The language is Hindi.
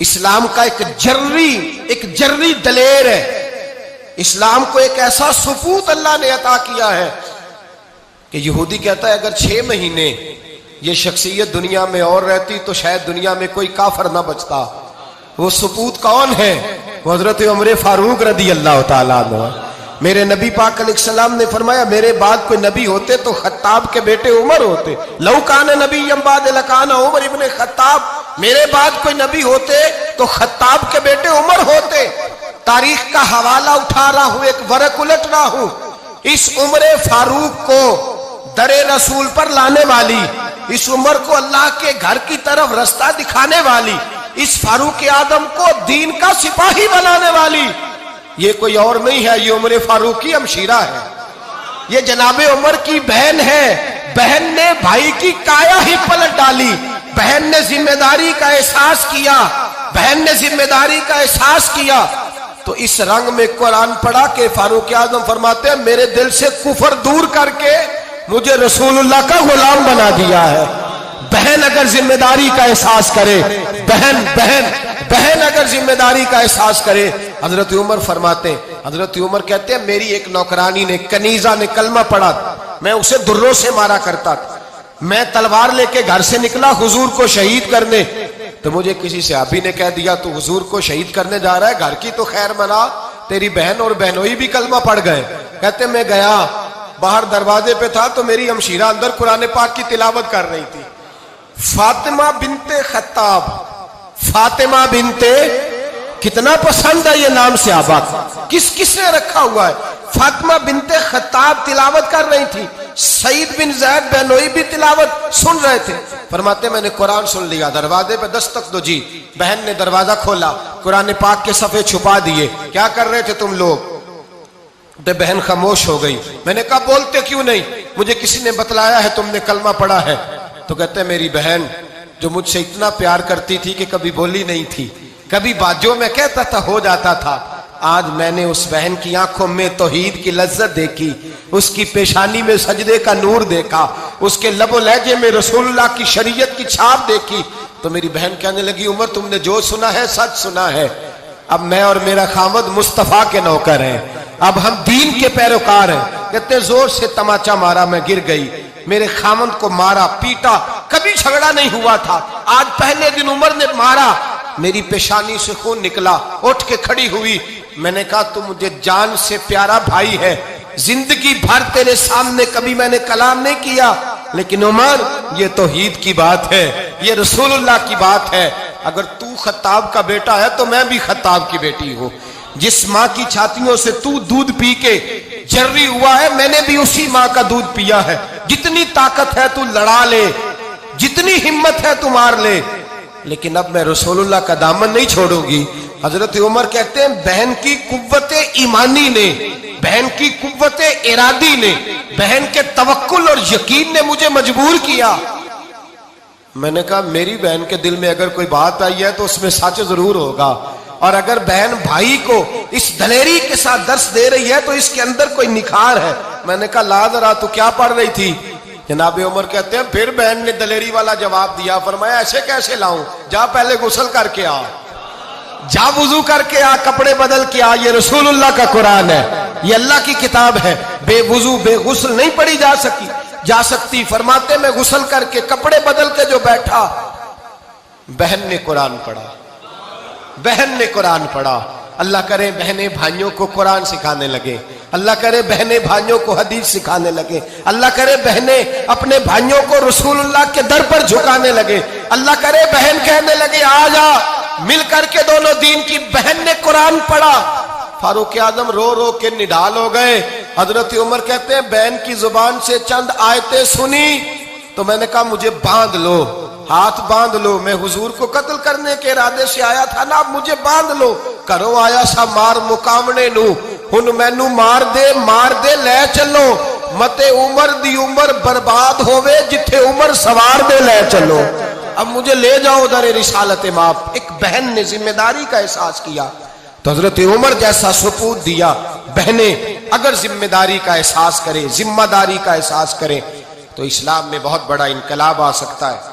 इस्लाम का एक जर्री दलेर है। इस्लाम को एक ऐसा सुपूत अल्लाह ने अता किया है कि यहूदी कहता है अगर 6 महीने ये शख्सियत दुनिया में और रहती तो शायद दुनिया में कोई काफर ना बचता। वो सुपूत कौन है? हजरत उमर फारूक रदी अल्लाह ताला अन्हु। मेरे नबी पाक अलैहिस्सलाम ने फरमाया मेरे बाद कोई नबी होते तो खत्ताब के बेटे उमर होते। लौ कान नबी बाद लकाना उमर इब्ने खत्ताब। मेरे बाद कोई नबी होते तो खत्ताब के बेटे उमर होते। तारीख का हवाला उठा रहा हूं, एक वरक उलट रहा हूं। इस उमर फारूक को दरे रसूल पर लाने वाली, इस उमर को अल्लाह के घर की तरफ रास्ता दिखाने वाली, इस फारूक आदम को दीन का सिपाही बनाने वाली ये कोई और नहीं है, ये उमर फारूक की हमशीरा है। ये जनाबे उमर की बहन है। बहन ने भाई की काया ही पलट डाली। बहन ने जिम्मेदारी का एहसास किया। बहन ने जिम्मेदारी का एहसास किया तो इस रंग में कुरान पढ़ा के फारूक आजम फरमाते हैं मेरे दिल से कुफर दूर करके मुझे रसूलुल्लाह का गुलाम बना दिया है। बहन अगर जिम्मेदारी का एहसास करे, बहन अगर जिम्मेदारी का एहसास करे। हजरत उमर फरमाते, हजरत उमर कहते हैं मेरी एक नौकरानी ने, कनीजा ने कलमा पढ़ा, मैं उसे दुर्रों से मारा करता था। मैं तलवार लेके घर से निकला हुजूर को शहीद करने, तो मुझे किसी सहाबी ने कह दिया तू हुजूर को शहीद करने जा रहा है, घर की तो खैर मना, तेरी बहन और बहनोई भी कलमा पढ़ गए। कहते मैं गया, बाहर दरवाजे पे था तो मेरी हमशीरा अंदर कुरान पाक की तिलावत कर रही थी। फातिमा बिनते खत्ताब, फातिमा बिनते, कितना पसंद है ये नाम से आबाद, किसने रखा हुआ है। फातिमा बिनते खत्ताब तिलावत कर रही थी। सईद बिन ज़ैद बेनोई भी तिलावत सुन रहे थे। फरमाते मैंने कुरान सुन लिया, दरवाजे पे दस्तक दो जी। बहन ने दरवाजा खोला, कुरान पाक के सफ़े छुपा दिए। क्या कर रहे थे तुम लोग? तो बहन खामोश हो गई। मैंने कहा बोलते क्यों नहीं? मुझे किसी ने बतलाया है तुमने कलमा पढ़ा है। तो कहते मेरी बहन जो मुझसे इतना प्यार करती थी कि कभी बोली नहीं थी, कभी बाजों में कहता था हो जाता था, आज मैंने उस बहन की आंखों में तौहीद की लज्जत देखी, उसकी पेशानी में सजदे का नूर देखा, उसके लबो लहजे में रसूलुल्लाह की शरीयत की छाप देखी। तो मेरी बहन कहने लगी उमर तुमने जो सुना है सच सुना है। अब मैं और मेरा खामद मुस्तफा के नौकर हैं, अब हम दीन के पैरोकार हैं। कहते जोर से तमाचा मारा, मैं गिर गई, मेरे खामद को मारा पीटा, कभी झगड़ा नहीं हुआ था, आज पहले दिन उमर ने मारा, मेरी पेशानी से खून निकला, उठ के खड़ी हुई। मैंने कहा तू मुझे जान से प्यारा भाई है, जिंदगी भर तेरे सामने कभी मैंने कलाम नहीं किया, लेकिन उमर ये तौहीद की बात है, ये रसूलुल्लाह की बात है। अगर तू खत्ताब का बेटा है तो मैं भी खत्ताब की बेटी हूं। जिस माँ की छातियों से तू दूध पी के जर्री हुआ है, मैंने भी उसी माँ का दूध पिया है। जितनी ताकत है तू लड़ा ले, जितनी हिम्मत है तू मार ले, लेकिन अब मैं रसूलुल्लाह का दामन नहीं छोड़ूंगी। हजरत उमर कहते हैं बहन की कुव्वते ईमानी ने, बहन की कुव्वते इरादी ने, बहन के तवक्कुल और यकीन ने मुझे मजबूर किया। मैंने कहा मेरी बहन के दिल में अगर कोई बात आई है तो उसमें सच जरूर होगा, और अगर बहन भाई को इस दलेरी के साथ दर्श दे रही है तो इसके अंदर कोई निखार है। मैंने कहा ला जरा तू क्या पढ़ रही थी? जनाब उमर कहते हैं फिर बहन ने दलेरी वाला जवाब दिया। फरमाया ऐसे कैसे लाऊं? जा पहले गुस्ल करके आ, जा वुजू करके आ, कपड़े बदल के आ। ये रसूलुल्लाह का कुरान है, ये अल्लाह की किताब है। बेवुजू बेगुस्ल नहीं पढ़ी जा सकती। फरमाते मैं गुस्ल करके कपड़े बदल के जो बैठा, बहन ने कुरान पढ़ा, बहन ने कुरान पढ़ा। अल्लाह करे बहने भाइयों को कुरान सिखाने लगे, अल्लाह करे बहने भाइयों को हदीस सिखाने लगे, अल्लाह करे बहने अपने भाइयों को रसूलुल्लाह के दर पर झुकाने लगे, अल्लाह करे बहन कहने लगे आ जा मिल करके दोनों दीन की। बहन ने कुरान पढ़ा, फारूक आजम रो रो के निढाल हो गए। हजरत उमर कहते हैं बहन की जुबान से चंद आयतें सुनी तो मैंने कहा मुझे बांध लो, हाथ बांध लो, मैं हुजूर को कत्ल करने के इरादे से आया था ना, अब मुझे बांध लो। करो आया सा मार मुकामने नू, हुन मैनू मार दे ले चलो, मते उमर दी उमर बर्बाद होवे, जिथे उमर सवार दे ले चलो। अब मुझे ले जाओ दर रिसालत माप। एक बहन ने जिम्मेदारी का एहसास किया तो हजरत उमर जैसा सुपूत दिया। बहने अगर जिम्मेदारी का एहसास करें, जिम्मेदारी का एहसास करें तो इस्लाम में बहुत बड़ा इनकलाब आ सकता है।